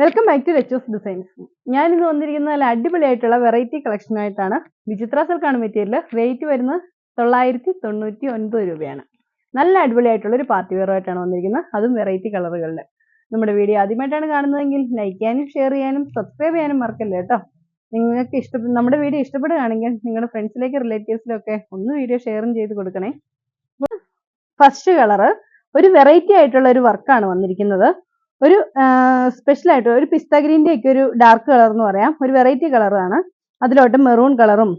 Welcome back to Rachu's designs. ഞാൻ ഇന്ന് വന്നിരിക്കുന്ന നല്ല അടിപൊളിയായിട്ടുള്ള വെറൈറ്റി കളക്ഷൻ ആയിട്ടാണ്. വിചിത്ര സിൽക്കാണ് മെറ്റീരിയൽ. റേറ്റ് വരുന്നത് 999 രൂപയാണ്. നല്ല അടിപൊളിയായിട്ടുള്ള ഒരു പാർട്ടി വെയർ ആയിട്ടാണ് വന്നിരിക്കുന്നത്, അതും വെറൈറ്റി കളറുകളിൽ. നമ്മുടെ വീഡിയോ ആദ്യമായിട്ടാണ് കാണുന്നതെങ്കിൽ ലൈക്ക് ചെയ്യാനും ഷെയർ ചെയ്യാനും സബ്സ്ക്രൈബ് ചെയ്യാനും മറക്കല്ലേ കേട്ടോ. നിങ്ങൾക്ക് നമ്മുടെ വീഡിയോ ഇഷ്ടപ്പെടുകയാണെങ്കിൽ നിങ്ങളുടെ ഫ്രണ്ട്സിലേക്ക് റിലേറ്റീവ്സിലൊക്കെ ഒന്ന് വീഡിയോ ഷെയറും ചെയ്ത് കൊടുക്കണേ. ഫസ്റ്റ് കളറ് ഒരു വെറൈറ്റി ആയിട്ടുള്ള ഒരു വർക്കാണ് വന്നിരിക്കുന്നത്. ഒരു സ്പെഷ്യൽ ആയിട്ട് ഒരു പിസ്ത ഗ്രീൻ്റെ ഒക്കെ ഒരു ഡാർക്ക് കളർ എന്ന് പറയാം. ഒരു വെറൈറ്റി കളറാണ്. അതിലോട്ട് മെറൂൺ കളറും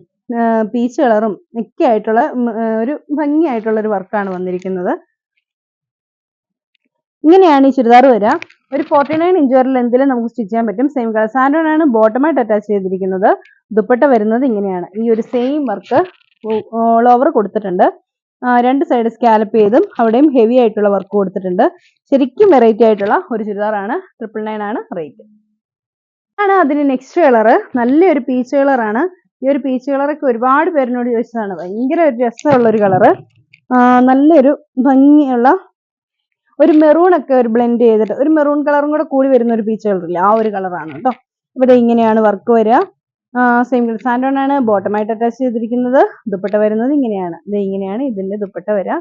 പീച്ച് കളറും ഒക്കെ ആയിട്ടുള്ള ഒരു ഭംഗിയായിട്ടുള്ള ഒരു വർക്കാണ് വന്നിരിക്കുന്നത്. ഇങ്ങനെയാണ് ഈ ചുരിദാർ വരിക. ഒരു 49 ഇഞ്ച് വരെ ലെന്തിൽ നമുക്ക് സ്റ്റിച്ച് ചെയ്യാൻ പറ്റും. സെയിം കളർ സാൻഡോൺ ആണ് ബോട്ടമായിട്ട് അറ്റാച്ച് ചെയ്തിരിക്കുന്നത്. ദുപ്പട്ട വരുന്നത് ഇങ്ങനെയാണ്. ഈ ഒരു സെയിം വർക്ക് ഓൾ ഓവർ കൊടുത്തിട്ടുണ്ട്. രണ്ട് സൈഡ് സ്കാലപ്പ് ചെയ്തും അവിടെയും ഹെവി ആയിട്ടുള്ള വർക്ക് കൊടുത്തിട്ടുണ്ട്. ശരിക്കും വെറൈറ്റി ആയിട്ടുള്ള ഒരു ചുരിദാറാണ്. 999 ആണ് റേറ്റ്. ആണ് അതിന് നെക്സ്റ്റ് കളറ് നല്ലൊരു പീച്ച് കളറാണ്. ഈ ഒരു പീച്ച് കളറൊക്കെ ഒരുപാട് പേരിനോട് ചോദിച്ചതാണ്. ഭയങ്കര ഒരു രസമുള്ള ഒരു കളറ്, നല്ലൊരു ഭംഗിയുള്ള ഒരു മെറൂൺ ഒക്കെ ഒരു ബ്ലെൻഡ് ചെയ്തിട്ട് ഒരു മെറൂൺ കളറും കൂടെ കൂടി വരുന്ന ഒരു പീച്ച് കളറില്ല, ആ ഒരു കളറാണ് കേട്ടോ. ഇവിടെ ഇങ്ങനെയാണ് വർക്ക് വരിക. സെയിം സാൻഡോൺ ആണ് ബോട്ടമായിട്ട് അറ്റാച്ച് ചെയ്തിരിക്കുന്നത്. ദുപ്പട്ട വരുന്നത് ഇങ്ങനെയാണ്. ഇങ്ങനെയാണ് ഇതിന്റെ ദുപ്പട്ട വരിക.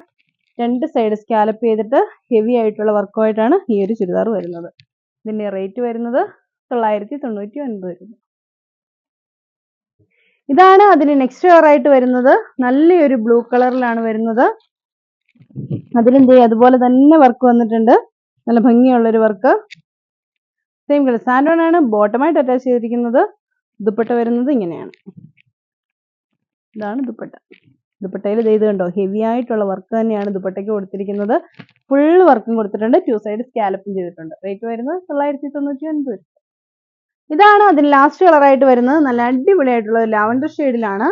രണ്ട് സൈഡ് സ്കാലപ്പ് ചെയ്തിട്ട് ഹെവി ആയിട്ടുള്ള വർക്കുമായിട്ടാണ് ഈ ഒരു ചുരിദാർ വരുന്നത്. ഇതിന്റെ റേറ്റ് വരുന്നത് 999 രൂപ. ഇതാണ് അതിന് നെക്സ്റ്റ് കളർ ആയിട്ട് വരുന്നത്. നല്ലൊരു ബ്ലൂ കളറിലാണ് വരുന്നത്. അതിലെന്ത് അതുപോലെ തന്നെ വർക്ക് വന്നിട്ടുണ്ട്. നല്ല ഭംഗിയുള്ളൊരു വർക്ക്. സെയിം കളർ സാൻഡോൺ ആണ് ബോട്ടമായിട്ട് അറ്റാച്ച് ചെയ്തിരിക്കുന്നത്. ദുപ്പട്ട വരുന്നത് ഇങ്ങനെയാണ്. ഇതാണ് ദുപ്പട്ട. ദുപ്പട്ടയിൽ ഇത് കണ്ടോ, ഹെവി ആയിട്ടുള്ള വർക്ക് തന്നെയാണ് ദുപ്പട്ടയ്ക്ക് കൊടുത്തിരിക്കുന്നത്. ഫുൾ വർക്കും കൊടുത്തിട്ടുണ്ട്. 2 സൈഡ് സ്കാലപ്പും ചെയ്തിട്ടുണ്ട്. റേറ്റ് വരുന്നത് 999 രൂപ. ഇതാണ് അതിന് ലാസ്റ്റ് കളറായിട്ട് വരുന്നത്. നല്ല അടിപൊളിയായിട്ടുള്ള ലാവൻഡർ ഷെയ്ഡിലാണ്.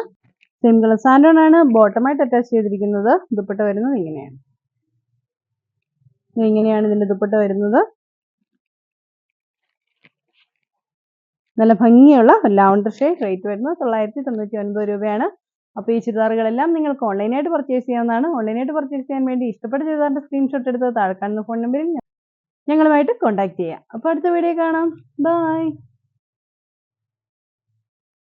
സെയിം കളർ സാൻഡോൺ ആണ് ബോട്ടമായിട്ട് അറ്റാച്ച് ചെയ്തിരിക്കുന്നത്. ദുപ്പട്ട വരുന്നത് ഇങ്ങനെയാണ്. ഇങ്ങനെയാണ് ഇതിന്റെ ദുപ്പട്ട വരുന്നത്. നല്ല ഭംഗിയുള്ള ലാവൻഡർ ഷെയ്ഡ്. റേറ്റ് വരുന്നത് 999 രൂപയാണ്. അപ്പോൾ ഈ ചുരിദാറുകളെല്ലാം നിങ്ങൾക്ക് ഓൺലൈനായിട്ട് പർച്ചേസ് ചെയ്യാവുന്നതാണ്. ഓൺലൈനായിട്ട് പർച്ചേസ് ചെയ്യാൻ വേണ്ടി ഇഷ്ടപ്പെട്ട ചുരിദാറിന്റെ സ്ക്രീൻഷോട്ട് എടുത്ത് താഴെ കാണുന്ന ഫോൺ നമ്പറിൽ ഞങ്ങളുമായിട്ട് കോൺടാക്ട് ചെയ്യാം. അപ്പോൾ അടുത്ത വീഡിയോ കാണാം. ബൈ.